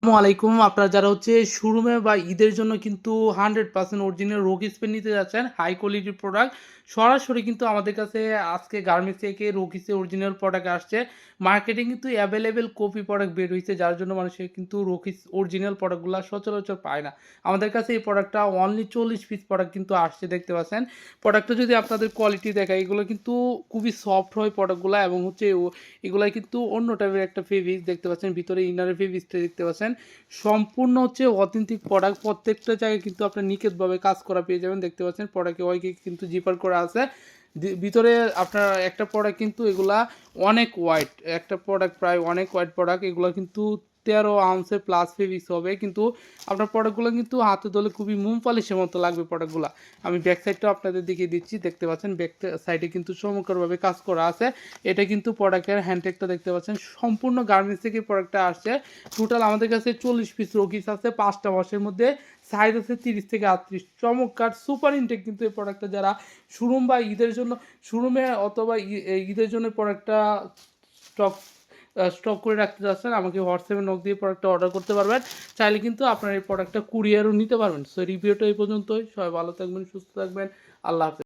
আসসালামু আলাইকুম। আপনারা যারা শোরুমে বা ঈদের জন্য কিন্তু 100% অরিজিনাল রোগ স্প্রে নিতে যাচ্ছেন, হাই কোয়ালিটির প্রোডাক্ট সরাসরি কিন্তু আমাদের কাছে আজকে গার্মেন্টস থেকে রোগিসের অরিজিনাল প্রোডাক্ট আসছে। মার্কেটে কিন্তু এভেইলেবল কপি প্রোডাক্ট বের হইছে, যার জন্য মানুষের কিন্তু রোগিস অরিজিনাল প্রোডাক্টগুলা সচরাচর পায় না। আমাদের কাছে এই প্রোডাক্টটা অনলি 40 পিস প্রোডাক্ট কিন্তু আসছে, দেখতে পাচ্ছেন। প্রোডাক্টটা যদি আপনাদের কোয়ালিটি দেখাই, এগুলো কিন্তু খুবই সফট হয় প্রোডাক্টগুলা, এবং এগুলাই কিন্তু অন্য টাইপের একটা ফেব্রিক্স দেখতে পাচ্ছেন। ভিতরে ইনারের ফেব্রিক্সটা দেখতে পাচ্ছেন। সম্পূর্ণ অথেন্টিক প্রোডাক্ট। প্রত্যেকটা জায়গায় কিন্তু আপনি নিখুঁতভাবে কাজ করা পেয়ে যাবেন, দেখতে পাচ্ছেন। প্রোডাক্টে ওয়াইকে কিন্তু জিপার করা আছে। ভিতরে আপনার একটা প্রোডাক্ট কিন্তু এগুলা অনেক ওয়াইট, একটা প্রোডাক্ট প্রায় অনেক ওয়াইট প্রোডাক্ট। এগুলো কিন্তু 13 আউন্সের প্লাস ফেব্রিক্স হবে, কিন্তু আপনার প্রোডাক্টগুলো কিন্তু হাতে ধরলে খুবই মোম পলিশের মতো লাগবে প্রোডাক্টগুলো। আমি ব্যাক সাইডটাও আপনাদের দেখিয়ে দিচ্ছি, দেখতে পাচ্ছেন। ব্যাক সাইডে কিন্তু চমৎকারভাবে কাজ করা আছে। এটা কিন্তু প্রোডাক্টের হ্যান্ডটেকটা দেখতে পাচ্ছেন। সম্পূর্ণ গার্মেন্টস থেকে প্রোডাক্টটা আসছে। টোটাল আমাদের কাছে 40 পিস রোগিস আছে, 5টা ওয়াশের মধ্যে। সাইজ আছে 30 থেকে 38। চমৎকার সুপার ইনটেক কিন্তু এই প্রোডাক্টটা যারা শোরুম বা ঈদের জন্য শোরুমে অথবা ঈদের জন্য প্রোডাক্টটা স্টক স্টক করে রাখতে চাচ্ছেন, আমাকে হোয়াটসঅ্যাপে নক দিয়ে প্রোডাক্টটা অর্ডার করতে পারবেন। চাইলে কিন্তু আপনার এই প্রোডাক্টটা কুরিয়ারও নিতে পারবেন। সো রিভিউটা এই পর্যন্তই। সবাই ভালো থাকবেন, সুস্থ থাকবেন। আল্লাহ হাফেজ।